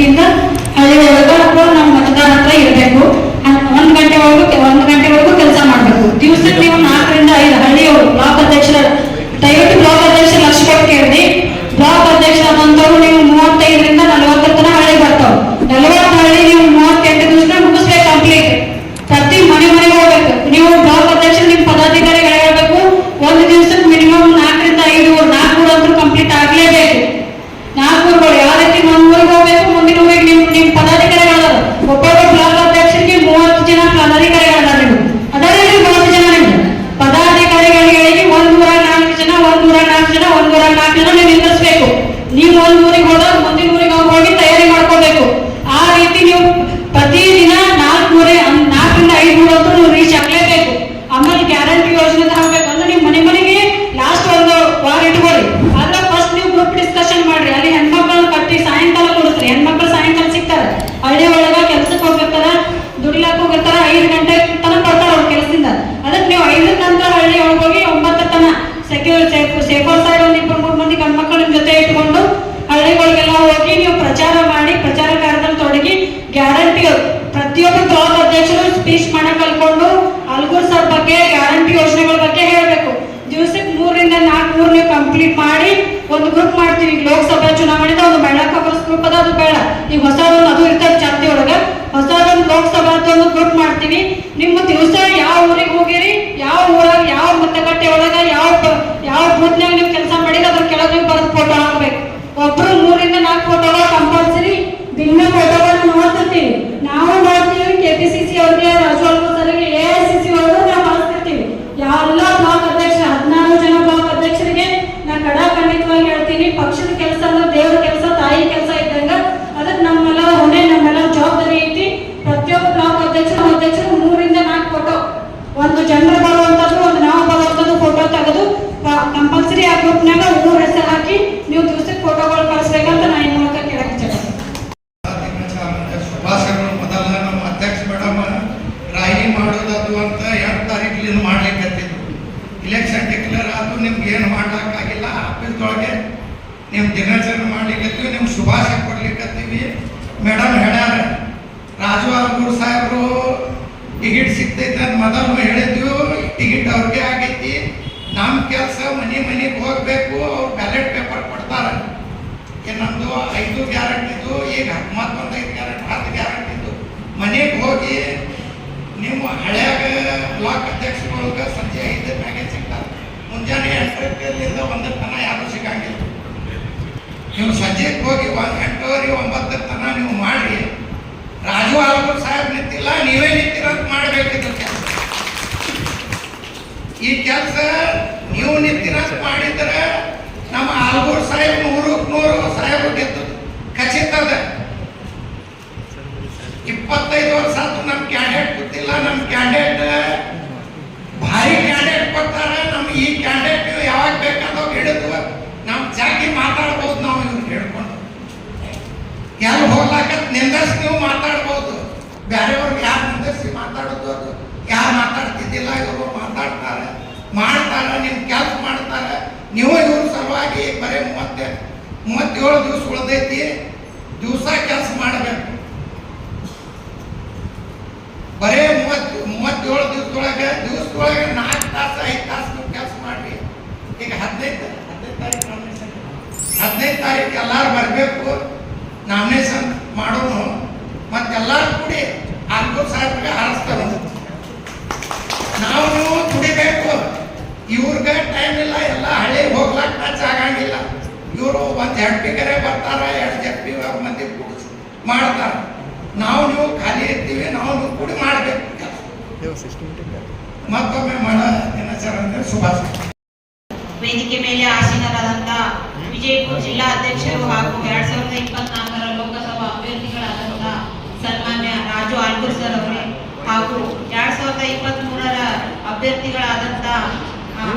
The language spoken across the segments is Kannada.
ಗಂಟೆಯಿಂದ ಹಳ್ಳಿ ಒಳಗೆ ಅಥವಾ ನಮ್ಮ ಮತದಾರ ಹತ್ರ ಇರಬೇಕು. 1 ಗಂಟೆವರೆಗೂ ಕೆಲಸ ಮಾಡಬೇಕು. ದಿವಸಕ್ಕೆ ನೀವು 4 ರಿಂದ 5 ಹಳ್ಳಿಯವರು ಬ್ಲಾಕ್ ಅಧ್ಯಕ್ಷರ ದಯವಿಟ್ಟು ಬ್ಲಾಕ್ ಅಧ್ಯಕ್ಷರ ಲಕ್ಷ ಕೊಟ್ಟು ಕೇಳಿ. ಬ್ಲಾಕ್ ಅಧ್ಯಕ್ಷರಾದಂತವ್ರು ನೀವು 35 ರಿಂದ 40 ತನಕ ಹಳ್ಳಿ ಬರ್ತಾವ. 40 ಹಳ್ಳಿ ನೀವು 38 ದಿವಸ ಮುಗಿಸ್ಬೇಕು ಕಂಪ್ಲೀಟ್. ಪ್ರತಿ ಮನೆಗೆ ಹೋಗ್ಬೇಕು. ನೀವು ಬ್ಲಾಕ್ ಅಧ್ಯಕ್ಷರು ನಿಮ್ಮ ಪದಾಧಿಕಾರಿಗಳು ಹೇಳ್ಬೇಕು, ಒಂದು ದಿವಸಕ್ಕೆ ಮಿನಿಮಮ್ 4 ರಿಂದ 5 ಊರು 4 ಊರು ಅಂತೂ ಕಂಪ್ಲೀಟ್ ಆಗ್ಲೇಬೇಕು. 4 ಊರುಗಳು ಯಾವ ರೀತಿ ಒಂದು ಊರಿಗೆ ಹೋಗ್ಬೇಕು, ಮುಂದಿನ ಊರಿಗೆ ನಿಮ್ಮ ಪದಾಧಿಕಾರಿಗಳು ಒಬ್ಬೊಬ್ಬ ಬ್ಲಾಕ್ ಅಧ್ಯಕ್ಷರಿಗೆ 30 ಜನ ಪದಾಧಿಕಾರಿಗಳಾದ ನೀವು ಅದರಲ್ಲಿ 30 ಜನ ನಿಮ್ಗೆ ಪದಾಧಿಕಾರಿಗಳಿಗೆ ಒಂದು ಊರಾಗ 4 ಜನ, ಒಂದು ಊರಾಗ 4 ಜನ, ಒಂದು ಊರಾಗ 4 ಜನ ನೀವು ನಿಂದಿಸ್ಬೇಕು. ನೀವು ಒಂದು ಊರಿಗೆ ಹೋದಾಗ ಮುಂದಿನ ಊರಿಗೆ ಹೋಗಿ ತಯಾರಿ ಮಾಡ್ಕೋಬೇಕು. ಆ ರೀತಿ ನೀವು ಪ್ರತಿದಿನ 4 ರಿಂದ 5 ಊರು ಅಂತೂ ನೀವು ರೀಚ್ ಆಗ್ಲೇಬೇಕು. ಆಮೇಲೆ ಗ್ಯಾರಂಟಿ ಯೋಜನೆ ತರಬೇಕು ಅಂದ್ರೆ ನೀವು ಮನೆಗೆ ಲಾಸ್ಟ್ ಒಂದು ವಾರ ಇಟ್ಕೊಳ್ಳಿ. ಆದ್ರೆ ಫಸ್ಟ್ ನೀವು ಗ್ರೂಪ್ ಡಿಸ್ಕಷನ್ ಮಾಡ್ರಿ. ಅಲ್ಲಿ ಹೆಣ್ಮಕ್ಳನ್ನ ಕಟ್ಟಿ ಸಾಯಂಕಾಲ ಕೊಡಿಸ್ರಿ. ಹೆಣ್ಮಕ್ಳು ಸಾಯಂಕಾಲ ಸಿಗ್ತಾರೆ, ಹಳ್ಳಿ ಒಳಗ ಕೆಲ್ಸಕ್ಕೆ ಹೋಗಿರ್ತಾರ, ದುಡಿಲಾಕ್ ಹೋಗಿರ್ತಾರ, 5 ಗಂಟೆ ತನಕ ಬರ್ತಾರ ಅವ್ರ ಕೆಲಸದಿಂದ. ಅದಕ್ಕೆ ನೀವು 5 ನಂತರ ಹಳ್ಳಿ ಒಳಗೆ ಹೋಗಿ 9 ತನಕ ಸೇಫರ್ ಸೈಡ್ ಒಂದು 2-3 ಮಂದಿ ಗಂಡು ಮಕ್ಕಳು ನಿಮ್ ಜೊತೆ ಇಟ್ಕೊಂಡು ಹಳ್ಳಿಗಳಿಗೆಲ್ಲ ಹೋಗಿ ನೀವು ಪ್ರಚಾರ ಮಾಡಿ, ಪ್ರಚಾರ ಕಾರ್ಯದಲ್ಲಿ ತೊಡಗಿ ಗ್ಯಾರಂಟಿ ಪ್ರತಿಯೊಬ್ಬ ಬ್ಲಾಕ್ ಅಧ್ಯಕ್ಷರು ಸ್ಪೀಚ್ ಮಾಡಕ್ ಕಲ್ಕೊಂಡು ಅಲ್ಗೂರ್ ಸರ್ ಬಗ್ಗೆ ಗ್ಯಾರಂಟಿ ಯೋಜನೆಗಳ ಬಗ್ಗೆ ಹೇಳಬೇಕು. ದಿವಸಕ್ಕೆ 3 ರಿಂದ 4 ಊರು ನೀವು ಕಂಪ್ಲೀಟ್ ಮಾಡಿ ಒಂದು ಗ್ರೂಪ್ ಮಾಡ್ತೀವಿ. ಈಗ ಲೋಕಸಭಾ ಚುನಾವಣೆದ ಒಂದು ಬೆಳ್ಳ ಕಾಂಗ್ರೆಸ್ ಗ್ರೂಪ್ ಅದ, ಅದು ಬೇಡ. ಈಗ ಹೊಸದೊಂದು ಅದು ಇರ್ತದೆ ಚಾಲ್ತಿ ಒಳಗ, ಹೊಸದೊಂದು ಲೋಕಸಭಾ ಒಂದು ಗ್ರೂಪ್ ಮಾಡ್ತೀವಿ. ನಿಮ್ಮ ದಿವಸ ಯಾವ ಊರಿಗೆ ಹೋಗಿರಿ, ಯಾವ ಊರಾಗ ಯಾವ ಮತಗಟ್ಟೆ ಒಳಗ ಯಾವ ಬೂತ್ನಾಗ ನೀವು ಕೆಲಸ ಮಾಡಿದ್ರೆ ಅದ್ರ ಕೆಳಗೆ ನೀವು ಬರೆದು ಫೋಟೋ ಹಾಕ್ಬೇಕು. ಒಬ್ರು 3 ರಿಂದ 4 ಫೋಟೋಗಳು ಕಂಪಲ್ಸರಿ ದಿನ ಫೋಟೋಗಳನ್ನ ನೋಡ್ತಿರ್ತೀವಿ. ನಾವು ನೋಡ್ತೀವಿ, KPCC ಅವ್ರಿಗೆ, ರಾಜು ಅಲ್ಗೂರ್ ಸರ್ಗೆ, AICC ಅವ್ರಿಗೆ ನಾವು ಕಳಿಸ್ತಿರ್ತೀವಿ. ಎಲ್ಲ ಬ್ಲಾಕ್ ಅಧ್ಯಕ್ಷ 14 ಜನ ಬ್ಲಾಕ್ ಅಧ್ಯಕ್ಷರಿಗೆ ನಾ ಖಂಡಿತವಾಗಿ ಹೇಳ್ತೀನಿ, ಪಕ್ಷದ ಕೆಲಸ ಅಂದ್ರೆ ದೇವರ ಕೆಲಸ, ತಾಯಿ ಕೆಲಸ ಇದ್ದಂಗ. ಅದಕ್ಕೆ ನಮ್ಮೆಲ್ಲ ಹೊಣೆ, ನಮ್ಮೆಲ್ಲ ಜವಾಬ್ದಾರಿ ಐತಿ. ಪ್ರತಿಯೊಬ್ಬ ಬ್ಲಾಕ್ ಅಧ್ಯಕ್ಷರು 3 ರಿಂದ 4 ಫೋಟೋ, ಒಂದು ಜನರು ಬರುವಂತದ್ದು, ಒಂದು ನಾವು ಬರುವಂತದ್ದು ಫೋಟೋ ತೆಗೆದು ಕಂಪಲ್ಸರಿ ಆ ಗ್ರೂಪ್ನಾಗ ಊರ ಹೆಸರು ಹಾಕಿ ನೀವು ದಿವಸಕ್ಕೆ ಫೋಟೋಗಳು ಕಳಿಸ್ಬೇಕಂತ ನಾ ಈ ಮೂಲಕ ಕೇಳಕ್ಕೆ ಇಚ್ಛೆ. ಮೊದಲ ನಮ್ಮ ಅಧ್ಯಕ್ಷ ಮೇಡಮ್ ರಾಯಿ ಮಾಡೋದದು ಅಂತ 2 ತಾರೀಕಿನಿಂದ ಮಾಡ್ಲಿಕ್ಕತ್ತಿದ್ರು. ಇಲೆಕ್ಷನ್ ಡಿಕ್ಲೇರ್ ಆದ್ರೂ ನಿಮ್ಗೆ ಏನು ಮಾಡ್ಲಿಕ್ಕಾಗಿಲ್ಲ. ಆಫೀಸ್ದೊಳಗೆ ನೀವು ದಿನಾಚರಣೆ ಮಾಡ್ಲಿಕ್ಕತ್ತೀವಿ, ನಿಮ್ಗೆ ಶುಭಾಶಯ ಕೊಡ್ಲಿಕ್ಕತ್ತೀವಿ. ಮೇಡಮ್ ಹೇಳ್ಯಾರ, ರಾಜು ಅಲ್ಗೂರ್ ಸಾಹೇಬರು ಟಿಕೆಟ್ ಸಿಗ್ತೈತೆ ಅಂತ ಮೊದಲು ಹೇಳಿದ್ವಿ. ಟಿಕೆಟ್ ಅವ್ರಿಗೆ ಆಗೈತಿ. ನಮ್ಮ ಕೆಲಸ ಮನೆಗೆ ಹೋಗ್ಬೇಕು. ಅವ್ರು ಬ್ಯಾಲೆಟ್ ಪೇಪರ್ ಕೊಡ್ತಾರೆ. ನಮ್ದು 5 ಗ್ಯಾರಂಟಿದು, ಈಗ 5 ಗ್ಯಾರಂಟಿ 10 ಗ್ಯಾರಂಟಿದು ಮನೆಗೆ ಹೋಗಿ ನಿಮ್ಮ ಹಳೆಯಾಗ ಬ್ಲಾಕ್ ಅಧ್ಯಕ್ಷರೊಳಗೆ ಸಂಜೆ 5 ಮ್ಯಾಗೆ ಸಿಗ್ತಾರೆ. ಮುಂಜಾನೆ 8ರಿಂದ 1 ತನಕ ಯಾರು ಸಿಗಂಗಿಲ್ಲ. ನೀವು ಸಂಜೆಗೆ ಹೋಗಿ 8:30 9 ತನಕ ನೀವು ಮಾಡಿ. ರಾಜು ಅಲ್ಗೂರ್ ಸಾಹೇಬ್ ನಿಂತಿಲ್ಲ, ನೀವೇ ನಿಂತಿರೋದು ಮಾಡಬೇಕಿತ್ತು ಕೆಲಸ. ಈ ಕೆಲಸ ನೀವು ನಿಂತಿರೋದು ಮಾಡಿದ್ರೆ ನಮ್ಮ ಅಲ್ಗೂರ್ ಸಾಹೇಬ್ 100 ಸಾಹೇಬರು ಗೆದ್ದು ಖಚಿತ ಅದ. 25 ವರ್ಷ ಆಯ್ತು ನಮ್ಮ ಕ್ಯಾಂಡಿಡೇಟ್ ಗೊತ್ತಿಲ್ಲ. ನಮ್ಮ ಕ್ಯಾಂಡಿಡೇಟ್ ಭಾರಿ ಕ್ಯಾಂಡಿಡೇಟ್ ಕೊಡ್ತಾರೆ. ನಮ್ಗೆ ಈ ಕ್ಯಾಂಡಿಡೇಟ್ ಯಾವಾಗ ಬೇಕಾದಾಗ ಹಿಡಿದು ನಮ್ಮ ಜಾಗಿ ಮಾತಾಡ್ಬೋದು. ನಾವು ಇವ್ರು ಹೇಳ್ಕೊಂಡು ಎಲ್ಲಿ ಹೋಗ್ಲಾಕತ್ ನಿಂದರ್ಸಿ ನೀವು ಮಾತಾಡ್ಬೋದು. ಬೇರೆಯವ್ರಿಗೆ ಯಾರು ನಿಂದರ್ಸಿ ಮಾತಾಡೋದು, ಅದು ಯಾರು ಮಾತಾಡ್ತಿದ್ದಿಲ್ಲ, ಇವರು ಮಾತಾಡ್ತಾರೆ, ಮಾಡ್ತಾರೆ, ನಿಮ್ಮ ಕೆಲಸ ಮಾಡ್ತಾರೆ. ನೀವು ಇವ್ರ ಸಲುವಾಗಿ ಬರೀ 37 ದಿವಸ ಉಳಿದೈತಿ. ದಿವಸ ಕೆಲಸ ಮಾಡಬೇಕು. ಬರೇ 37 ದಿವಸದೊಳಗೆ 4 ತಾಸು 5 ತಾಸು ನೀವು ಕೆಲಸ ಮಾಡಿ. ಈಗ 15 ತಾರೀಕು ಎಲ್ಲಾರು ಬರಬೇಕು, ನಾಮಿನೇಷನ್ ಮಾಡೋನು. ಮತ್ತೆಲ್ಲರೂ ಕೂಡಿ ಅಲ್ಗೂರ್ ಸಾಹೇಬ್ರಿಗೆ ಹಾರಿಸ್ತಾರೆ. ನಾವು ನೀವು ದುಡಿಬೇಕು. ಇವ್ರಿಗೆ ಟೈಮ್ ಇಲ್ಲ, ಎಲ್ಲ ಹಳ್ಳಿ ಹೋಗ್ಲಾಕ ಟಚ್ ಆಗಂಗಿಲ್ಲ. ಇವರು ಒಂದು ಜಡ್ಪಿಗರೇ ಬರ್ತಾರೆ, 2 ಜಡ್ಪಿ ಮಂದಿ ಕೂಡಿಸಿ ಮಾಡ್ತಾರೆ. ನಾವು ನೀವು ಖಾಲಿ ಇರ್ತೀವಿ, ನಾವು ನೀವು ಕೂಡಿ ಮಾಡಬೇಕು. ಮತ್ತೊಮ್ಮೆ ಮಾಡೋ ದಿನಾಚರಣೆ ಶುಭಾಶಯ. ವೇದಿಕೆ ಮೇಲೆ ಆಸೀನರಾದಂತ ವಿಜಯಪುರ ಜಿಲ್ಲಾ ಅಧ್ಯಕ್ಷರು ಹಾಗೂ 2024ರ ಲೋಕಸಭಾ ಅಭ್ಯರ್ಥಿಗಳಾದಂತ ಸನ್ಮಾನ್ಯ ರಾಜು ಅಲ್ಗೂರ್ ಸರ್ ಅವರೇ, ಹಾಗೂ 2023ರ ಅಭ್ಯರ್ಥಿಗಳಾದಂತ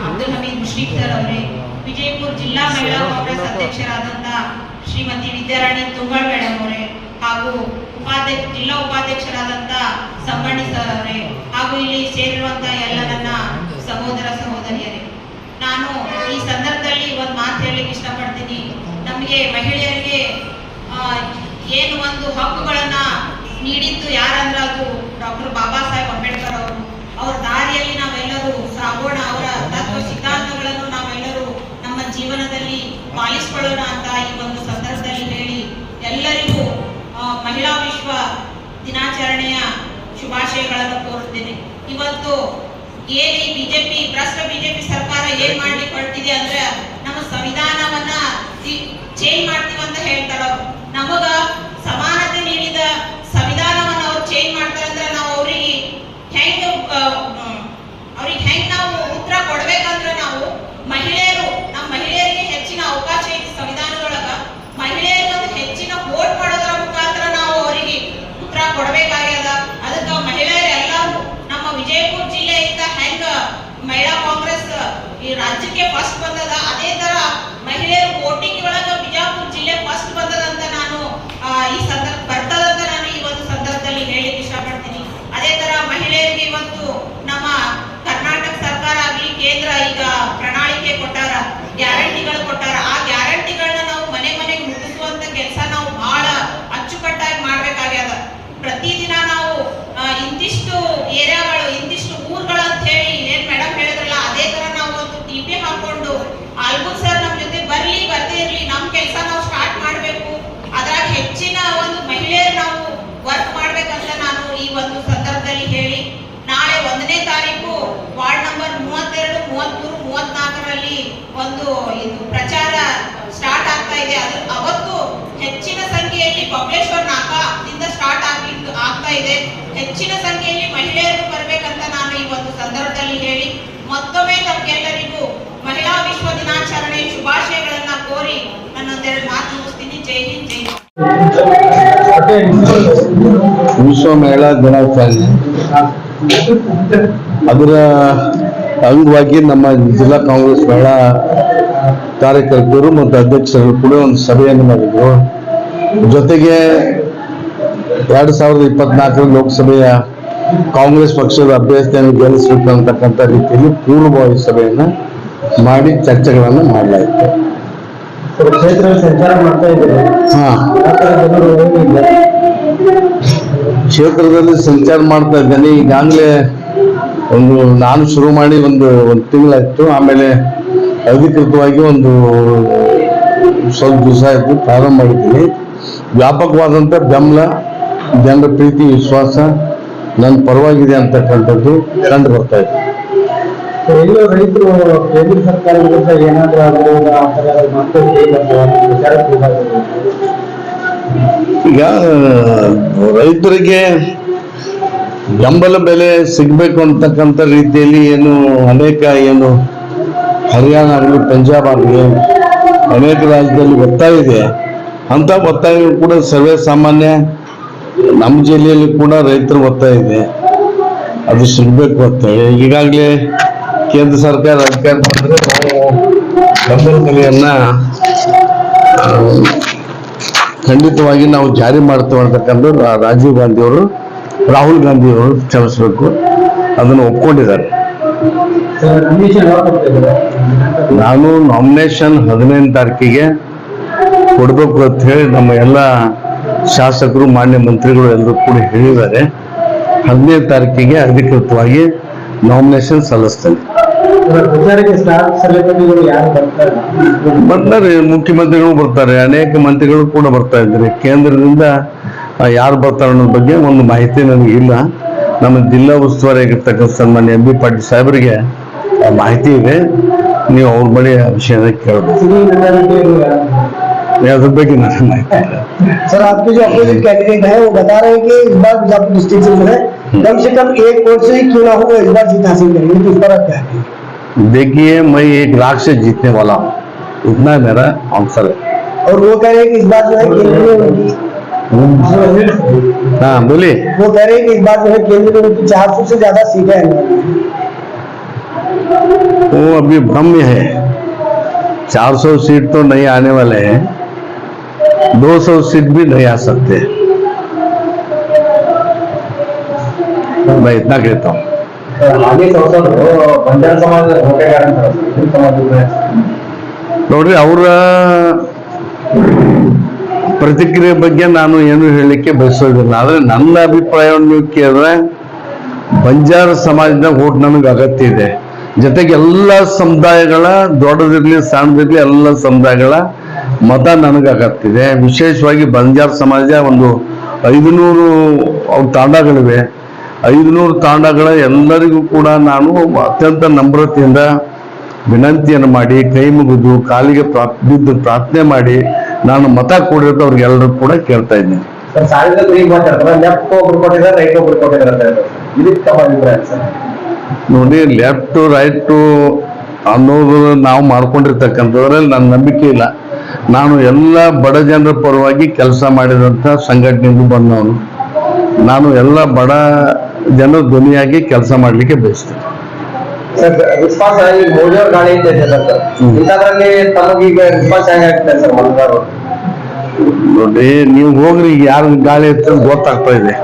ಅಬ್ದುಲ್ ಹಮೀದ್ ಮುಷ್ರೀಫ್ ಸರ್ ಅವರೇ, ವಿಜಯಪುರ ಜಿಲ್ಲಾ ಮಹಿಳಾ ಕಾಂಗ್ರೆಸ್ ಅಧ್ಯಕ್ಷರಾದಂತ ಶ್ರೀಮತಿ ವಿದ್ಯಾರಾಣಿ ತುಂಗಾಳ್ ಮೇಡಮ್ ಅವರೇ, ಹಾಗೂ ಜಿಲ್ಲಾ ಉಪಾಧ್ಯಕ್ಷರಾದಂತ ಸಂಬಣ್ಣಿ ಸರ್ ಅವರೇ, ಹಾಗೂ ಇಲ್ಲಿ ಸೇರಿರುವಂತ ಎಲ್ಲ ನನ್ನ ಸಹೋದರ ಸಹೋದರಿಯರೇ, ನಾನು ಈ ಸಂದರ್ಭದಲ್ಲಿ ಒಂದು ಮಾತು ಹೇಳಲಿಕ್ಕೆ ಇಷ್ಟಪಡ್ತೀನಿ. ನಮಗೆ ಮಹಿಳೆಯರಿಗೆ ಏನು ಒಂದು ಹಕ್ಕುಗಳನ್ನ ನೀಡಿದ್ದು ಯಾರಂದ್ರೆ ಅದು ಡಾಕ್ಟರ್ ಬಾಬಾ ಸಾಹೇಬ್ ಅಂಬೇಡ್ಕರ್ ಅವರು. ಅವರ ದಾರಿಯಲ್ಲಿ ನಾವೆಲ್ಲರೂ ಸಾಗೋಣ, ಅವರ ತತ್ವ ಸಿದ್ಧಾಂತಗಳನ್ನು ನಾವೆಲ್ಲರೂ ನಮ್ಮ ಜೀವನದಲ್ಲಿ ಪಾಲಿಸಿಕೊಳ್ಳೋಣ ಅಂತ ಈ ಒಂದು ಸಂದರ್ಭದಲ್ಲಿ ಹೇಳಿ ಎಲ್ಲರಿಗೂ ಮಹಿಳಾ ವಿಶ್ವ ದಿನಾಚರಣೆಯ ಶುಭಾಶಯಗಳನ್ನು ಕೋರುತ್ತೇನೆ. ಇವತ್ತು ಏನು ಈ ಬಿಜೆಪಿ ಭ್ರಷ್ಟ ಬಿಜೆಪಿ ಸರ್ಕಾರ ಏನ್ ಮಾಡ್ಲಿಕ್ಕೆ ಹೊರಟಿದೆ ಅಂದ್ರೆ ನಮ್ಮ ಸಂವಿಧಾನವನ್ನ ಚೇಂಜ್ ಮಾಡ್ತೀವಿ ಅಂತ ಹೇಳ್ತಾರ. ನಮಗ ಸಮಾನತೆ ನೀಡಿದ ಸಂವಿಧಾನವನ್ನ ಅವ್ರು ಚೇಂಜ್ ಮಾಡ್ತಾರೆ ಅಂದ್ರೆ ನಾವು ಅವ್ರಿಗೆ ಹೆಂಗ್ ನಾವು ಉತ್ತರ ಕೊಡ್ಬೇಕಂದ್ರೆ ನಾವು ಮಹಿಳೆಯರು, ನಮ್ಮ ಮಹಿಳೆಯರಿಗೆ ಹೆಚ್ಚಿನ ಅವಕಾಶ ಐತಿ ಸಂವಿಧಾನದೊಳಗ. ಮಹಿಳೆಯರಿಗೆ ಒಂದು ಹೆಚ್ಚಿನ ವೋಟ್ ಮಾಡೋದ್ರ ಮುಖಾಂತರ ನಾವು ಅವರಿಗೆ ಉತ್ತರ ಕೊಡ್ಬೇಕಾಗ್ಯದ. ಅದಕ್ಕ ಮಹಿಳೆಯರೆಲ್ಲರೂ ನಮ್ಮ ವಿಜಯಪುರ ಜಿಲ್ಲೆಯಿಂದ ಹೆಂಗ ಮಹಿಳಾ ಕಾಂಗ್ರೆಸ್ ಈ ರಾಜ್ಯಕ್ಕೆ ಫಸ್ಟ್ ಬಂದದ, ಅದೇ ತರ ಮಹಿಳೆಯರು ವೋಟಿಂಗ್ ಒಳಗ ಬಿಜಾಪುರ ಜಿಲ್ಲೆ ಫಸ್ಟ್ ಬಂದದಂತ ನಾನು ಈ ಸಂದರ್ಭ ಬರ್ತದಂತ ನಾನು ಈ ಒಂದು ಸಂದರ್ಭದಲ್ಲಿ ಹೇಳಿಕ್ಕೆ ಇಷ್ಟಪಡ್ತೀನಿ. ಅದೇ ತರ ಮಹಿಳೆಯರಿಗೆ ಇವತ್ತು ನಮ್ಮ ಕರ್ನಾಟಕ ಸರ್ಕಾರ ಆಗ್ಲಿ ಕೇಂದ್ರ ಈಗ ಪ್ರಣಾಳಿಕೆ ಕೊಟ್ಟಾರ, ಗ್ಯಾರಂಟಿಗಳು ಕೊಟ್ಟಾರ. ಆ ಗ್ಯಾರಂಟಿಗಳನ್ನ ನಾವು ಮನೆ ಮನೆಗೆ ಮುಟ್ಟಿಸುವಂತ ಕೆಲಸ ನಾವು ಬಹಳ ಅಚ್ಚುಕಟ್ಟಾಗಿ ಮಾಡ್ಬೇಕಾಗ್ಯದ. ಪ್ರತಿದಿನ ನಾವು ಇಂತಿಷ್ಟು ಏರಿಯಾಗಳು, ಇಂತಿಷ್ಟು ಊರುಗಳು ಅಂತ ಹೇಳಿ ಏನ್ ಮೇಡಮ್ ಹೇಳಿದ್ರಲ್ಲ, ಅದೇ ತರ ನಾವು ಒಂದು ಟಿಪಿ ಹಾಕೊಂಡು ಆಲ್ಬೂರ್ ಸರ್ ನಮ್ ಜೊತೆ ಬರ್ದೇ ಇರ್ಲಿ, ನಮ್ ಕೆಲಸ ನಾವು ಸ್ಟಾರ್ಟ್ ಮಾಡ್ಬೇಕು, ಅದ್ರಾಗ ಹೆಚ್ಚಿನ ಒಂದು ಮಹಿಳೆಯರು ನಾವು ವರ್ಕ್ ಮಾಡ್ಬೇಕಂತ ನಾನು ಈ ಒಂದು ಸಂದರ್ಭದಲ್ಲಿ ಹೇಳಿ, ನಾಳೆ 1ನೇ ತಾರೀಕು ವಾರ್ಡ್ ನಂಬರ್ 32, 33, 34ರಲ್ಲಿ ಒಂದು ಇದು ಪ್ರಚಾರ ಸ್ಟಾರ್ಟ್ ಆಗ್ತಾ ಇದೆ. ಅವತ್ತು ಹೆಚ್ಚಿನ ಸಂಖ್ಯೆಯಲ್ಲಿ ಬಬಲೇಶ್ವರ್ ನಾಕಾದಿಂದ ಸ್ಟಾರ್ಟ್ ಆಗ್ತಾ ಇದೆ. ಹೆಚ್ಚಿನ ಸಂಖ್ಯೆಯಲ್ಲಿ ಮಹಿಳೆಯರು ಬರ್ಬೇಕಂತ ನಾನು ಈ ಒಂದು ಸಂದರ್ಭದಲ್ಲಿ ಹೇಳಿ ಮತ್ತೊಮ್ಮೆ ತಮ್ಗೆಲ್ಲರಿಗೂ ಮಹಿಳಾ ವಿಶ್ವ ದಿನಾಚರಣೆ ಶುಭಾಶಯಗಳನ್ನ ಕೋರಿ ನನ್ನೊಂದೆರಡು ಮಾತು ಮುಗಿಸ್ತೀನಿ. ಜೈ ಹಿಂದ್, ಜೈ ವಿಶ್ವ ಮಹಿಳಾ ದಿನಾಚರಣೆ ಅದರ ಅಂಗವಾಗಿ ನಮ್ಮ ಜಿಲ್ಲಾ ಕಾಂಗ್ರೆಸ್ ಮಹಿಳಾ ಕಾರ್ಯಕರ್ತರು ಮತ್ತು ಅಧ್ಯಕ್ಷರು ಕೂಡ ಒಂದು ಸಭೆಯನ್ನು ಮಾಡಿದ್ರು. ಜೊತೆಗೆ 2024 ಲೋಕಸಭೆಯ ಕಾಂಗ್ರೆಸ್ ಪಕ್ಷದ ಅಭ್ಯರ್ಥಿಯನ್ನು ಗೆಲ್ಲಿಸಬೇಕು ಅಂತಕ್ಕಂಥ ರೀತಿಯಲ್ಲಿ ಪೂರ್ವಭಾವಿ ಸಭೆಯನ್ನು ಮಾಡಿ ಚರ್ಚೆಗಳನ್ನು ಮಾಡಲಾಯಿತು. ಕ್ಷೇತ್ರದಲ್ಲಿ ಸಂಚಾರ ಮಾಡ್ತಾ ಇದ್ದಾರೆ. ಕ್ಷೇತ್ರದಲ್ಲಿ ಸಂಚಾರ ಮಾಡ್ತಾ ಇದ್ದೇನೆ. ಈಗಾಗಲೇ ನಾನು ಶುರು ಮಾಡಿ ಒಂದು ತಿಂಗಳಾಯ್ತು. ಆಮೇಲೆ ಅಧಿಕೃತವಾಗಿ ಒಂದು ಸ್ವಲ್ಪ ದಿವಸ ಆಯ್ತು ಪ್ರಾರಂಭ ಮಾಡಿದ್ದೀನಿ. ವ್ಯಾಪಕವಾದಂಥ ಬೆಂಬಲ, ಜನರ ಪ್ರೀತಿ, ವಿಶ್ವಾಸ ನನ್ನ ಪರವಾಗಿದೆ ಅಂತಕ್ಕಂಥದ್ದು ಕಂಡು ಬರ್ತಾ ಇದೆ. ಎಲ್ಲೋ ರೈತರು ಕೇಂದ್ರ ಸರ್ಕಾರದ ವಿರುದ್ಧ ಏನಾದರೂ ಈಗ ರೈತರಿಗೆ ಬೆಂಬಲ ಬೆಲೆ ಸಿಗಬೇಕು ಅಂತಕ್ಕಂಥ ರೀತಿಯಲ್ಲಿ ಅನೇಕ ಹರಿಯಾಣ ಆಗಲಿ, ಪಂಜಾಬ್ ಆಗಲಿ ಅನೇಕ ರಾಜ್ಯದಲ್ಲಿ ಒತ್ತಾಯ ಇದೆ. ಅಂತ ಒತ್ತಾಯ ಕೂಡ ಸರ್ವೇ ಸಾಮಾನ್ಯ ನಮ್ಮ ಜಿಲ್ಲೆಯಲ್ಲಿ ಕೂಡ ರೈತರ ಒತ್ತಾಯ ಇದೆ, ಅದು ಸಿಗಬೇಕು ಅಂತೇಳಿ. ಈಗಾಗಲೇ ಕೇಂದ್ರ ಸರ್ಕಾರ ಅಧಿಕಾರ ಮಾಡಿದ್ರೆ ಬೆಂಬಲ ಬೆಲೆಯನ್ನ ಖಂಡಿತವಾಗಿ ನಾವು ಜಾರಿ ಮಾಡ್ತೇವೆ ಅಂತಕ್ಕಂಥ ರಾಜೀವ್ ಗಾಂಧಿ ಅವರು, ರಾಹುಲ್ ಗಾಂಧಿ ಅವರು ಕ್ಷಮಿಸಬೇಕು, ಅದನ್ನು ಒಪ್ಕೊಂಡಿದ್ದಾರೆ. ನಾನು ನಾಮಿನೇಷನ್ 15ನೇ ತಾರೀಕಿಗೆ ಕೊಡಬೇಕು ಅಂತ ಹೇಳಿ ನಮ್ಮ ಎಲ್ಲ ಶಾಸಕರು, ಮಾನ್ಯ ಮಂತ್ರಿಗಳು ಎಲ್ಲರೂ ಕೂಡ ಹೇಳಿದ್ದಾರೆ. 15ನೇ ತಾರೀಕಿಗೆ ಅಧಿಕೃತವಾಗಿ ನಾಮಿನೇಷನ್ ಸಲ್ಲಿಸ್ತೇನೆ. ಬರ್ತಾರೆ, ಮುಖ್ಯಮಂತ್ರಿಗಳು ಬರ್ತಾರೆ, ಅನೇಕ ಮಂತ್ರಿಗಳು ಕೂಡ ಬರ್ತಾ ಇದ್ದಾರೆ. ಕೇಂದ್ರದಿಂದ ಯಾರು ಬರ್ತಾರೆ ಅನ್ನೋದ್ರ ಬಗ್ಗೆ ಒಂದು ಮಾಹಿತಿ ನನಗಿಲ್ಲ. ನಮ್ಮ ಜಿಲ್ಲಾ ಉಸ್ತುವಾರಿ ಆಗಿರ್ತಕ್ಕಂಥ ಸನ್ಮಾನ್ಯ MB ಪಾಟೀಲ್ ಸಾಹೇಬರಿಗೆ ಮಾಹಿತಿ ಇದೆ, ನೀವು ಅವ್ರ ಬಳಿ ಆ ವಿಷಯನ ಕೇಳಬೇಕು. अದ್ರ ಬಗ್ಗೆ ನನಗೆ ಮಾಹಿತಿ ಇಲ್ಲ. सर, आपके जो अपोजिट कैंडिडेट है वो बता रहे हैं कि इस बार बीजापुर डिस्ट्रिक्ट से जो है कम से कम 1 वोट से ही क्यों ना हो इस बार जीत हासिल करेंगे, तो इस पर आप क्या है? देखिए, मैं 1 लाख से जीतने वाला हूँ, इतना मेरा आंसर है. और वो कह रहे हैं कि इस बार जो है केंद्र में उनकी, हाँ बोलिए. वो कह रहे हैं कि इस बार जो है केंद्र में उनकी 400 से ज्यादा सीटें हैं. वो अभी भ्रम में है. 400 सीट तो नहीं आने वाले हैं, 200 सीट भी नहीं आ सकते, मैं इतना कहता हूँ. आगे बंजारा समाज ನೋಡ್ರಿ, ಅವರ ಪ್ರತಿಕ್ರಿಯೆ ಬಗ್ಗೆ ನಾನು ಏನು ಹೇಳಲಿಕ್ಕೆ ಬಯಸೋದಿಲ್ಲ. ಆದರೆ ನನ್ನ ಅಭಿಪ್ರಾಯವನ್ನು ನೀವು ಕೇಳಿದ್ರೆ ಬಂಜಾರ ಸಮಾಜದ ಓಟ್ ನನಗೆ ಅಗತ್ಯ ಇದೆ. ಜೊತೆಗೆ ಎಲ್ಲ ಸಮುದಾಯಗಳ, ದೊಡ್ಡದಿರ್ಲಿ ಸಣ್ಣದಿರ್ಲಿ, ಎಲ್ಲ ಸಮುದಾಯಗಳ ಮತ ನನಗೆ ಅಗತ್ಯ ಇದೆ. ವಿಶೇಷವಾಗಿ ಬಂಜಾರ ಸಮಾಜ ಒಂದು 500 ತಾಂಡಗಳಿವೆ. 500 ತಾಂಡಗಳ ಎಲ್ಲರಿಗೂ ಕೂಡ ನಾನು ಅತ್ಯಂತ ನಮ್ರತೆಯಿಂದ ವಿನಂತಿಯನ್ನು ಮಾಡಿ, ಕೈ ಮುಗಿದು ಕಾಲಿಗೆ ಬಿದ್ದು ಪ್ರಾರ್ಥನೆ ಮಾಡಿ ನಾನು ಮತ ಕೊಡಿರೋದು ಅವ್ರಿಗೆಲ್ಲರೂ ಕೂಡ ಕೇಳ್ತಾ ಇದ್ದೀನಿ. ನೋಡಿ, ಲೆಫ್ಟ್ ರೈಟ್ ಅನ್ನೋದು ನಾವು ಮಾಡ್ಕೊಂಡಿರ್ತಕ್ಕಂಥದ್ರಲ್ಲಿ ನನ್ನ ನಂಬಿಕೆ ಇಲ್ಲ. ನಾನು ಎಲ್ಲ ಬಡ ಜನರ ಪರವಾಗಿ ಕೆಲಸ ಮಾಡಿದಂಥ ಸಂಘಟನೆಯಿಂದ ಬಂದವನು. ನಾನು ಎಲ್ಲ ಬಡ ಜನರ ಧ್ವನಿಯಾಗಿ ಕೆಲಸ ಮಾಡಲಿಕ್ಕೆ ಬಯಸ್ತೇನೆ. ಸರ್, ರೆಸ್ಪಾನ್ಸ್ ಆಗಿ ಮೋದಿ ಅವ್ರ ಗಾಳಿ ಇದೆ ಸರ್. ಇಂಥದ್ರಲ್ಲಿ ತಮಗೀಗ ರೆಸ್ಪಾನ್ಸ್ ಹೇಗಾಗ್ತದೆ ಸರ್ ಮತದಾರರು? ನೋಡಿ, ನೀವು ಹೋಗ್ರಿ, ಯಾರು ಗಾಳಿ ಇರ್ತದೆ ಗೊತ್ತಾಗ್ತಾ ಇದೆ.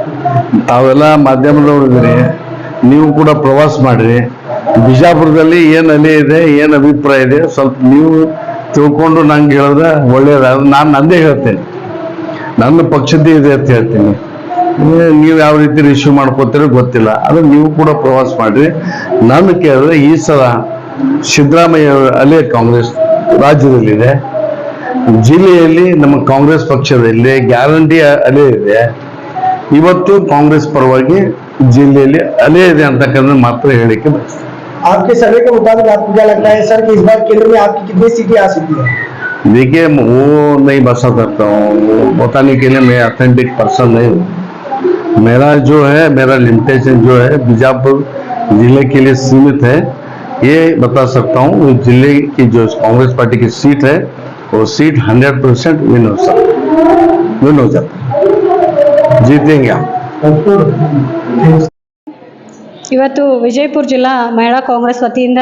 ತಾವೆಲ್ಲ ಮಾಧ್ಯಮದವ್ರು ಇದ್ರಿ, ನೀವು ಕೂಡ ಪ್ರವಾಸ ಮಾಡ್ರಿ. ಬಿಜಾಪುರದಲ್ಲಿ ಏನ್ ಅಲೆ ಇದೆ, ಏನ್ ಅಭಿಪ್ರಾಯ ಇದೆ, ಸ್ವಲ್ಪ ನೀವು ತಿಳ್ಕೊಂಡು ನಂಗೆ ಹೇಳಿದ್ರೆ ಒಳ್ಳೇದ. ನಾನು ನಂದೇ ಹೇಳ್ತೇನೆ, ನನ್ನ ಪಕ್ಷದ್ದೇ ಇದೆ ಅಂತ ಹೇಳ್ತೀನಿ. ನೀವು ಯಾವ ರೀತಿ ರಿಸೀವ್ ಮಾಡ್ಕೋತೀರೋ ಗೊತ್ತಿಲ್ಲ. ಆದ್ರೆ ನೀವು ಕೂಡ ಪ್ರವಾಸ ಮಾಡ್ರಿ. ನಾನು ಕೇಳಿದ್ರೆ ಈ ಸಲ ಸಿದ್ದರಾಮಯ್ಯ ಅಲೆ ಕಾಂಗ್ರೆಸ್ ರಾಜ್ಯದಲ್ಲಿದೆ, ಜಿಲ್ಲೆಯಲ್ಲಿ ನಮ್ಮ ಕಾಂಗ್ರೆಸ್ ಪಕ್ಷದಲ್ಲಿ ಗ್ಯಾರಂಟಿ ಅಲೆ ಇದೆ. ಇವತ್ತು ಕಾಂಗ್ರೆಸ್ ಪರವಾಗಿ ಜಿಲ್ಲೆಯಲ್ಲಿ ಅಲೆ ಇದೆ ಅಂತಕ್ಕಂಥ ಮಾತ್ರ ಹೇಳಿಕೆ ಬಯಸ್ತೇನೆ. आपके सर्वे के मुताबिक आपको क्या लगता है सर कि इस बार केंद्र में आपकी कितनी सीटें आ सकती है? देखिए, वो नहीं बता सकता हूँ, वो बताने के लिए मैं ऑथेंटिक पर्सन नहीं हूँ. मेरा जो है, मेरा लिमिटेशन जो है बीजापुर जिले के लिए सीमित है. ये बता सकता हूँ, उस जिले की जो कांग्रेस पार्टी की सीट है वो सीट 100% विन हो जाता है, जीतेंगे हम. ಇವತ್ತು ವಿಜಯಪುರ ಜಿಲ್ಲಾ ಮಹಿಳಾ ಕಾಂಗ್ರೆಸ್ ವತಿಯಿಂದ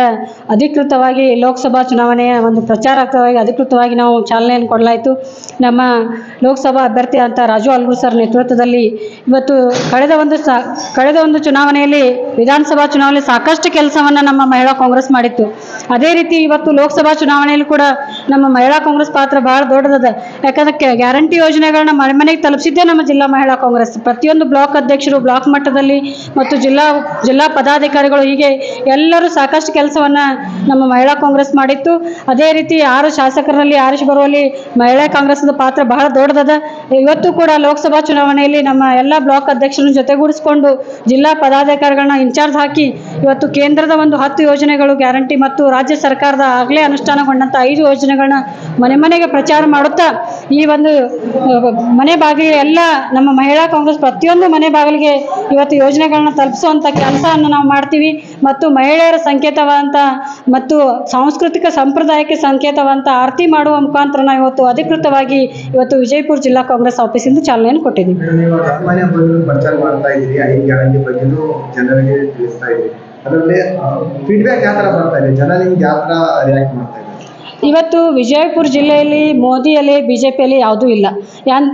ಅಧಿಕೃತವಾಗಿ ಲೋಕಸಭಾ ಚುನಾವಣೆಯ ಒಂದು ಪ್ರಚಾರಕವಾಗಿ ಅಧಿಕೃತವಾಗಿ ನಾವು ಚಾಲನೆಯನ್ನು ಕೊಡಲಾಯಿತು. ನಮ್ಮ ಲೋಕಸಭಾ ಅಭ್ಯರ್ಥಿ ಅಂತ ರಾಜು ಆಲ್ಗೂರ್ ಸರ್ ನೇತೃತ್ವದಲ್ಲಿ ಇವತ್ತು ಕಳೆದ ಒಂದು ಚುನಾವಣೆಯಲ್ಲಿ, ವಿಧಾನಸಭಾ ಚುನಾವಣೆಯಲ್ಲಿ ಸಾಕಷ್ಟು ಕೆಲಸವನ್ನು ನಮ್ಮ ಮಹಿಳಾ ಕಾಂಗ್ರೆಸ್ ಮಾಡಿತ್ತು. ಅದೇ ರೀತಿ ಇವತ್ತು ಲೋಕಸಭಾ ಚುನಾವಣೆಯಲ್ಲಿ ಕೂಡ ನಮ್ಮ ಮಹಿಳಾ ಕಾಂಗ್ರೆಸ್ ಪಾತ್ರ ಬಹಳ ದೊಡ್ಡದಿದೆ. ಯಾಕಂದ್ರೆ ಗ್ಯಾರಂಟಿ ಯೋಜನೆಗಳನ್ನ ಮನೆ ಮನೆಗೆ ತಲುಪಿಸಿದ್ದೇ ನಮ್ಮ ಜಿಲ್ಲಾ ಮಹಿಳಾ ಕಾಂಗ್ರೆಸ್. ಪ್ರತಿಯೊಂದು ಬ್ಲಾಕ್ ಅಧ್ಯಕ್ಷರು, ಬ್ಲಾಕ್ ಮಟ್ಟದಲ್ಲಿ ಮತ್ತು ಜಿಲ್ಲಾ ಪದಾಧಿಕಾರಿಗಳು, ಹೀಗೆ ಎಲ್ಲರೂ ಸಾಕಷ್ಟು ಕೆಲಸವನ್ನ ನಮ್ಮ ಮಹಿಳಾ ಕಾಂಗ್ರೆಸ್ ಮಾಡಿತ್ತು. ಅದೇ ರೀತಿ 6 ಶಾಸಕರಲ್ಲಿ ಆರಿಸಿ ಬರುವಲ್ಲಿ ಮಹಿಳಾ ಕಾಂಗ್ರೆಸ್ನ ಪಾತ್ರ ಬಹಳ ದೊಡ್ಡದ. ಇವತ್ತು ಕೂಡ ಲೋಕಸಭಾ ಚುನಾವಣೆಯಲ್ಲಿ ನಮ್ಮ ಎಲ್ಲ ಬ್ಲಾಕ್ ಅಧ್ಯಕ್ಷರನ್ನ ಜೊತೆಗೂಡಿಸಿಕೊಂಡು ಜಿಲ್ಲಾ ಪದಾಧಿಕಾರಿಗಳನ್ನ ಇನ್ಚಾರ್ಜ್ ಹಾಕಿ ಇವತ್ತು ಕೇಂದ್ರದ ಒಂದು 10 ಯೋಜನೆಗಳು ಗ್ಯಾರಂಟಿ ಮತ್ತು ರಾಜ್ಯ ಸರ್ಕಾರದ ಆಗಲೇ ಅನುಷ್ಠಾನಗೊಂಡಂಥ 5 ಯೋಜನೆಗಳನ್ನ ಮನೆ ಮನೆಗೆ ಪ್ರಚಾರ ಮಾಡುತ್ತಾ ಈ ಒಂದು ಮನೆ ಬಾಗಿಲಿಗೆ ಎಲ್ಲ ನಮ್ಮ ಮಹಿಳಾ ಕಾಂಗ್ರೆಸ್ ಪ್ರತಿಯೊಂದು ಮನೆ ಬಾಗಿಲಿಗೆ ಇವತ್ತು ಯೋಜನೆಗಳನ್ನ ತಲುಪಿಸುವಂಥ ಕೆಲಸವನ್ನು ನಾವು ಮಾಡ್ತೀವಿ. ಮತ್ತು ಮಹಿಳೆಯರ ಸಂಕೇತವಂತ ಮತ್ತು ಸಾಂಸ್ಕೃತಿಕ ಸಂಪ್ರದಾಯಕ್ಕೆ ಸಂಕೇತವಂತ ಆರತಿ ಮಾಡುವ ಮುಖಾಂತರ ನಾವು ಇವತ್ತು ಅಧಿಕೃತವಾಗಿ ಇವತ್ತು ವಿಜಯಪುರ ಜಿಲ್ಲಾ ಕಾಂಗ್ರೆಸ್ ಆಫೀಸಿಂದ ಚಾಲನೆಯನ್ನು ಕೊಟ್ಟಿದ್ದೀವಿ. ಪ್ರಚಾರ ಮಾಡ್ತಾ ಇದ್ದೀರಿ, 5 ಗ್ಯಾರಂಟಿ ಬಗ್ಗೆನೂ ಜನರಿಗೆ ತಿಳಿಸ್ತಾ ಇದ್ದೀರಿ. ಅದರಲ್ಲಿ ಫೀಡ್ಬ್ಯಾಕ್ ಯಾವ ಥರ ಬರ್ತಾ ಇದೆ? ಜನ ನಿಮ್ಗೆ ಯಾವ ಥರ ರಿಯಾಕ್ಟ್ ಮಾಡ್ತಾ ಇದ್ದಾರೆ? ಇವತ್ತು ವಿಜಯಪುರ ಜಿಲ್ಲೆಯಲ್ಲಿ ಮೋದಿಯಲ್ಲಿ BJPಯಲ್ಲಿ ಯಾವುದೂ ಇಲ್ಲ.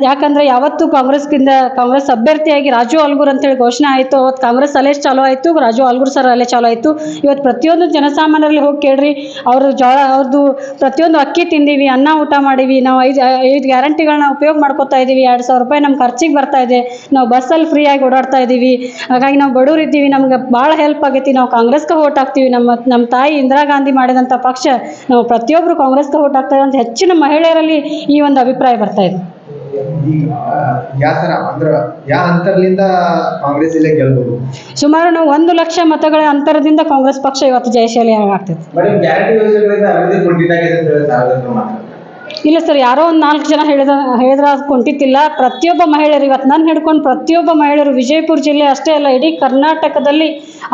ಯಾಕಂದರೆ ಯಾವತ್ತು ಕಾಂಗ್ರೆಸ್ ಅಭ್ಯರ್ಥಿಯಾಗಿ ರಾಜು ಆಲ್ಗೂರ್ ಅಂತೇಳಿ ಘೋಷಣೆ ಆಯಿತು, ಅವತ್ತು ಕಾಂಗ್ರೆಸ್ ಅಲೆ ಚಾಲೂ ಆಯಿತು, ರಾಜು ಆಲ್ಗೂರ್ ಸರ್ ಅಲೆ ಚಾಲೂ ಆಯಿತು. ಇವತ್ತು ಪ್ರತಿಯೊಂದು ಜನಸಾಮಾನ್ಯರಲ್ಲಿ ಹೋಗಿ ಕೇಳ್ರಿ, ಅವ್ರದ್ದು ಪ್ರತಿಯೊಂದು ಅಕ್ಕಿ ತಿಂದೀವಿ, ಅನ್ನ ಊಟ ಮಾಡೀವಿ, ನಾವು 5 ಗ್ಯಾರಂಟಿಗಳನ್ನ ಉಪಯೋಗ ಮಾಡ್ಕೋತಾ ಇದ್ದೀವಿ, 2,000 ರೂಪಾಯಿ ನಮ್ಮ ಖರ್ಚಿಗೆ ಬರ್ತಾ ಇದೆ, ನಾವು ಬಸ್ಸಲ್ಲಿ ಫ್ರೀಯಾಗಿ ಓಡಾಡ್ತಾ ಇದ್ದೀವಿ, ಹಾಗಾಗಿ ನಾವು ಬಡವ್ರು ಇದ್ದೀವಿ, ನಮ್ಗೆ ಭಾಳ ಹೆಲ್ಪ್ ಆಗೈತಿ, ನಾವು ಕಾಂಗ್ರೆಸ್ಗೆ ವೋಟ್ ಹಾಕ್ತೀವಿ, ನಮ್ಮ ತಾಯಿ ಇಂದಿರಾ ಗಾಂಧಿ ಮಾಡಿದಂಥ ಪಕ್ಷ, ನಾವು ಪ್ರತಿಯೊಬ್ಬರು ಕಾಂಗ್ರೆಸ್ಗೆ ವೋಟ್ ಹಾಕ್ತಾರೆ ಅಂತ ಹೆಚ್ಚಿನ ಮಹಿಳೆಯರಲ್ಲಿ ಈ ಒಂದು ಅಭಿಪ್ರಾಯ ಬರ್ತಾ ಇದೆ. ಯಾವ ಅಂತರದಿಂದ ಕಾಂಗ್ರೆಸ್ ಇಲ್ಲೇ ಗೆಲ್ಬಹುದು? ಸುಮಾರು ನಾವು 1 ಲಕ್ಷ ಮತಗಳ ಅಂತರದಿಂದ ಕಾಂಗ್ರೆಸ್ ಪಕ್ಷ ಇವತ್ತು ಜಯಶಾಲಿ ಆಗ್ತದೆ. ಇಲ್ಲ ಸರ್, ಯಾರೋ ಒಂದು 4 ಜನ ಹೇಳಿದ್ರೆ ಅದು ಕೊಂಟಿತ್ತಿಲ್ಲ. ಪ್ರತಿಯೊಬ್ಬ ಮಹಿಳೆಯರು ಇವತ್ತು ನನ್ನ ಹಿಡ್ಕೊಂಡು ಪ್ರತಿಯೊಬ್ಬ ಮಹಿಳೆಯರು ವಿಜಯಪುರ ಜಿಲ್ಲೆ ಅಷ್ಟೇ ಅಲ್ಲ, ಇಡೀ ಕರ್ನಾಟಕದಲ್ಲಿ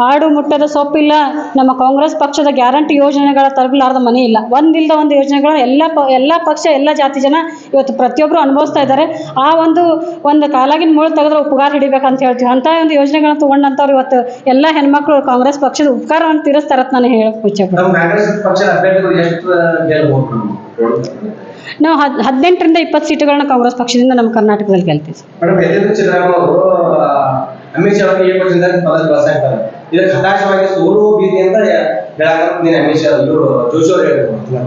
ಆಡು ಮುಟ್ಟದ ಸೊಪ್ಪಿಲ್ಲ, ನಮ್ಮ ಕಾಂಗ್ರೆಸ್ ಪಕ್ಷದ ಗ್ಯಾರಂಟಿ ಯೋಜನೆಗಳ ತಲುಪಲಾರದ ಮನೆ ಇಲ್ಲ. ಒಂದಿಲ್ಲದ ಒಂದು ಯೋಜನೆಗಳ ಎಲ್ಲ ಪಕ್ಷ, ಎಲ್ಲ ಜಾತಿ ಜನ ಇವತ್ತು ಪ್ರತಿಯೊಬ್ಬರು ಅನುಭವಿಸ್ತಾ ಇದ್ದಾರೆ. ಆ ಒಂದು ಕಾಲಾಗಿನ ಮುಳು ತೆಗೆದ್ರೆ ಉಪಕಾರ ಹಿಡಿಬೇಕಂತ ಹೇಳ್ತೀವಿ. ಅಂಥ ಒಂದು ಯೋಜನೆಗಳನ್ನ ತೊಗೊಂಡಂಥವ್ರು ಇವತ್ತು ಎಲ್ಲ ಹೆಣ್ಮಕ್ಳು ಕಾಂಗ್ರೆಸ್ ಪಕ್ಷದ ಉಪಕಾರವನ್ನು ತೀರಿಸ್ತಾರತ್ ನಾನು ಹೇಳಕ್ಕೆ ಇಚ್ಛೆಪಡ್ತೀನಿ. ನಾವು 18ರಿಂದ 20 ಸೀಟುಗಳನ್ನ ಕಾಂಗ್ರೆಸ್ ಪಕ್ಷದಿಂದ ನಮ್ಮ ಕರ್ನಾಟಕದಲ್ಲಿ ಗೆಲ್ತೀವಿ. ಅಮಿತ್ ಶಾ ಅವರಿಗೆ ಇದಕ್ಕೆ ಹತಾಶವಾಗಿ ಸೋಲು ಭೀತಿ ಅಂತ ಅಮಿತ್ ಶಾ ಜೋಶಿ ಅವರು ಹೇಳಿದ್ರು.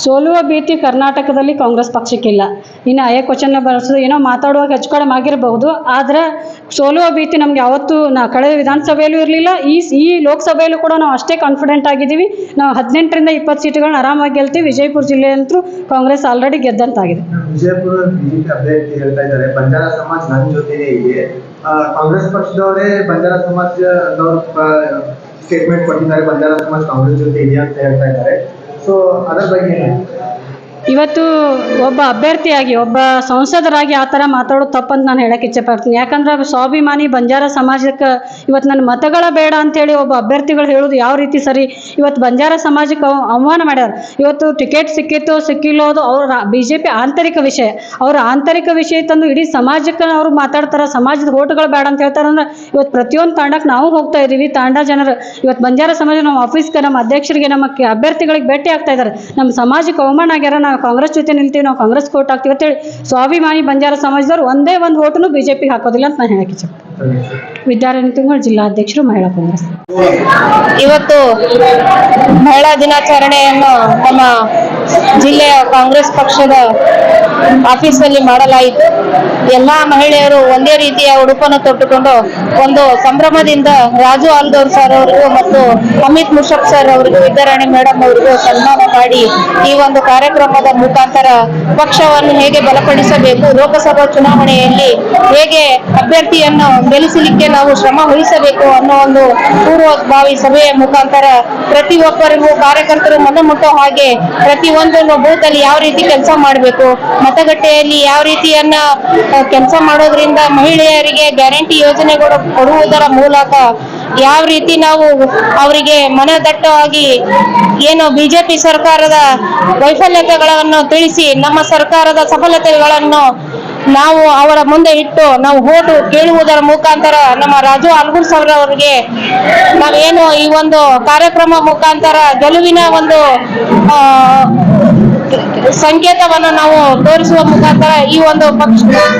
ಸೋಲುವ ಭೀತಿ ಕರ್ನಾಟಕದಲ್ಲಿ ಕಾಂಗ್ರೆಸ್ ಪಕ್ಷಕ್ಕಿಲ್ಲ. ಇನ್ನು ಕ್ವಶನ್ ಬಳಸೋದು ಏನೋ ಮಾತಾಡುವಾಗ ಹೆಚ್ಚು ಕಡಿಮೆ ಆಗಿರಬಹುದು, ಆದರೆ ಸೋಲುವ ಭೀತಿ ನಮ್ಗೆ ಯಾವತ್ತೂ ಕಳೆದ ವಿಧಾನಸಭೆಯಲ್ಲೂ ಇರಲಿಲ್ಲ. ಈ ಲೋಕಸಭೆಯಲ್ಲೂ ಕೂಡ ನಾವು ಅಷ್ಟೇ ಕಾನ್ಫಿಡೆಂಟ್ ಆಗಿದ್ದೀವಿ. ನಾವು 18ರಿಂದ 20 ಸೀಟುಗಳನ್ನ ಆರಾಮಾಗಿ ಗೆಲ್ತೀವಿ. ವಿಜಯಪುರ ಜಿಲ್ಲೆಯಂತೂ ಕಾಂಗ್ರೆಸ್ ಆಲ್ರೆಡಿ ಗೆದ್ದಂತಾಗಿದೆ. ವಿಜಯಪುರ ಬಿಜೆಪಿ ಅಭ್ಯರ್ಥಿ ಹೇಳ್ತಾ ಇದ್ದಾರೆ ಬಂಜಾರ ಸಮಾಜ ನನ್ನ ಜೊತೆನೇ ಇದೆ. ಕಾಂಗ್ರೆಸ್ ಪಕ್ಷದವರೇ ಬಂಜಾರ ಸಮಾಜದವರು ಸ್ಟೇಟ್ಮೆಂಟ್ ಕೊಟ್ಟಿದ್ದಾರೆ, ಬಂಜಾರ ಸಮಾಜ ಕಾಂಗ್ರೆಸ್ ಜೊತೆ ಇದೆ ಅಂತ ಹೇಳ್ತಾ ಇದ್ದಾರೆ. ಸೊ ಅದರ ಬಗ್ಗೆ ಇವತ್ತು ಒಬ್ಬ ಅಭ್ಯರ್ಥಿಯಾಗಿ ಒಬ್ಬ ಸಂಸದರಾಗಿ ಆ ಥರ ಮಾತಾಡೋದು ತಪ್ಪಂತ ನಾನು ಹೇಳಕ್ಕೆ ಇಚ್ಛೆಪಡ್ತೀನಿ. ಯಾಕಂದ್ರೆ ಸ್ವಾಭಿಮಾನಿ ಬಂಜಾರ ಸಮಾಜಕ್ಕೆ ಇವತ್ತು ನನ್ನ ಮತಗಳ ಬೇಡ ಅಂಥೇಳಿ ಒಬ್ಬ ಅಭ್ಯರ್ಥಿಗಳು ಹೇಳೋದು ಯಾವ ರೀತಿ ಸರಿ? ಇವತ್ತು ಬಂಜಾರ ಸಮಾಜಕ್ಕೆ ಅವಮಾನ ಮಾಡ್ಯಾರ. ಇವತ್ತು ಟಿಕೆಟ್ ಸಿಕ್ಕಿಲ್ಲೋ ಅದು ಅವ್ರ BJP ಆಂತರಿಕ ವಿಷಯ. ಅವ್ರ ಆಂತರಿಕ ವಿಷಯ ತಂದು ಇಡೀ ಸಮಾಜಕ್ಕೆ ಅವರು ಮಾತಾಡ್ತಾರೆ. ಸಮಾಜದ ಓಟ್ಗಳು ಬೇಡ ಅಂತ ಹೇಳ್ತಾರೆ. ಅಂದ್ರೆ ಇವತ್ತು ಪ್ರತಿಯೊಂದು ತಾಂಡಕ್ಕೆ ನಾವು ಹೋಗ್ತಾ ಇದ್ದೀವಿ. ತಾಂಡ ಜನರು ಇವತ್ತು ಬಂಜಾರ ಸಮಾಜ ನಮ್ಮ ಆಫೀಸ್ಗೆ, ನಮ್ಮ ಅಧ್ಯಕ್ಷರಿಗೆ, ನಮ್ಮ ಅಭ್ಯರ್ಥಿಗಳಿಗೆ ಭೇಟಿ ಆಗ್ತಾ ಇದ್ದಾರೆ. ನಮ್ಮ ಸಮಾಜಕ್ಕೆ ಅವಮಾನ ಆಗ್ಯಾರ, ನಾವು ಕಾಂಗ್ರೆಸ್ ಜೊತೆ ನಿಲ್ತೀವಿ, ನಾವು ಕಾಂಗ್ರೆಸ್ ಕೋಟ್ ಆಗ್ತೀವಿ ಅಂತೇಳಿ ಸ್ವಾಭಿಮಾನಿ ಬಂಜಾರ ಸಮಾಜದವ್ರು ಒಂದೇ ಒಂದು ಓಟನ್ನು BJP ಹಾಕೋದಿಲ್ಲ ಅಂತ ನಾನು ಹೇಳಕ್ಕೆ ಇಚ್ಛೆಪಡ್ತೀನಿ. ವಿದ್ಯಾರಾಣಿ ತುಂಗಡ್, ಜಿಲ್ಲಾಧ್ಯಕ್ಷರು, ಮಹಿಳಾ ಕಾಂಗ್ರೆಸ್. ಇವತ್ತು ಮಹಿಳಾ ದಿನಾಚರಣೆಯನ್ನು ನಮ್ಮ ಜಿಲ್ಲೆಯ ಕಾಂಗ್ರೆಸ್ ಪಕ್ಷದ ಆಫೀಸಲ್ಲಿ ಮಾಡಲಾಯಿತು. ಎಲ್ಲಾ ಮಹಿಳೆಯರು ಒಂದೇ ರೀತಿಯ ಉಡುಪನ್ನು ತೊಟ್ಟುಕೊಂಡು ಒಂದು ಸಂಭ್ರಮದಿಂದ ರಾಜು ಆಲ್ಗೌರ್ ಸರ್ ಅವರಿಗೂ ಮತ್ತು ಅಮಿತ್ ಮುಷಫ್ ಸರ್ ಅವರಿಗೂ, ವಿದ್ಯಾರಾಣಿ ಮೇಡಮ್ ಅವರಿಗೂ ಸನ್ಮಾನ ಮಾಡಿ ಈ ಒಂದು ಕಾರ್ಯಕ್ರಮದ ಮುಖಾಂತರ ಪಕ್ಷವನ್ನು ಹೇಗೆ ಬಲಪಡಿಸಬೇಕು, ಲೋಕಸಭಾ ಚುನಾವಣೆಯಲ್ಲಿ ಹೇಗೆ ಅಭ್ಯರ್ಥಿಯನ್ನು ಗೆಲ್ಲಿಸಲಿಕ್ಕೆ ನಾವು ಶ್ರಮ ವಹಿಸಬೇಕು ಅನ್ನೋ ಒಂದು ಪೂರ್ವಭಾವಿ ಸಭೆಯ ಮುಖಾಂತರ ಪ್ರತಿಯೊಬ್ಬರಿಗೂ ಕಾರ್ಯಕರ್ತರು ಮನ ಮುಟ್ಟೋ ಹಾಗೆ ಪ್ರತಿಯೊಂದು ಬೂತ್ ಅಲ್ಲಿ ಯಾವ ರೀತಿ ಕೆಲಸ ಮಾಡಬೇಕು, ಮತಗಟ್ಟೆಯಲ್ಲಿ ಯಾವ ರೀತಿಯನ್ನ ಕೆಲಸ ಮಾಡೋದ್ರಿಂದ ಮಹಿಳೆಯರಿಗೆ ಗ್ಯಾರಂಟಿ ಯೋಜನೆಗಳು ಕೊಡುವುದರ ಮೂಲಕ ಯಾವ ರೀತಿ ನಾವು ಅವರಿಗೆ ಮನದಟ್ಟವಾಗಿ ಏನು ಬಿಜೆಪಿ ಸರ್ಕಾರದ ವೈಫಲ್ಯತೆಗಳನ್ನು ತಿಳಿಸಿ ನಮ್ಮ ಸರ್ಕಾರದ ಸಫಲತೆಗಳನ್ನು ನಾವು ಅವರ ಮುಂದೆ ಇಟ್ಟು ನಾವು ಓಟು ಕೇಳುವುದರ ಮುಖಾಂತರ ನಮ್ಮ ರಾಜು ಆಲ್ಗೂರ್ ಸರ್ ಅವರಿಗೆ ನಾವೇನು ಈ ಒಂದು ಕಾರ್ಯಕ್ರಮ ಮುಖಾಂತರ ಗೆಲುವಿನ ಒಂದು ಸಂಕೇತವನ್ನು ನಾವು ತೋರಿಸುವ ಮುಖಾಂತರ ಈ ಒಂದು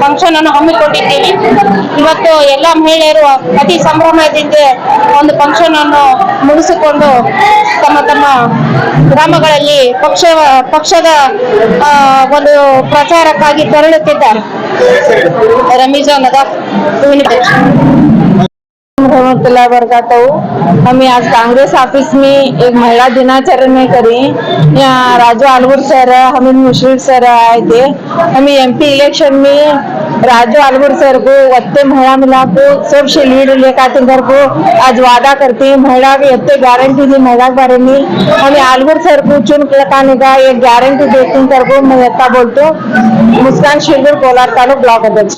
ಫಂಕ್ಷನ್ ಅನ್ನು ಹಮ್ಮಿಕೊಂಡಿದ್ದೀವಿ. ಇವತ್ತು ಎಲ್ಲ ಮಹಿಳೆಯರು ಅತಿ ಸಂಭ್ರಮದಿಂದ ಒಂದು ಫಂಕ್ಷನ್ ಅನ್ನು ಮುಗಿಸಿಕೊಂಡು ತಮ್ಮ ತಮ್ಮ ಗ್ರಾಮಗಳಲ್ಲಿ ಪಕ್ಷದ ಒಂದು ಪ್ರಚಾರಕ್ಕಾಗಿ ತೆರಳುತ್ತಿದ್ದಾರೆ. रमीजा नगर हम आज कांग्रेस ऑफिस में एक महिला दिनाचरण करी. यहाँ राजू आलगूर सर, हमीद मुशरीफ सर आए थे. हम MP इलेक्शन में राजू आलगूर सर को वत्ते महिला मिला को सबसे लीड लेकर को आज वादा करते हैं. महिला की वत्ते गारंटी दी महिला के बारे में हमें आलगूर सर को चुन लगाने का एक गारंटी देती को मैं बोलते हूँ. मुस्कान शिरगुर कोलार तालुक ब्लॉक अध्यक्ष.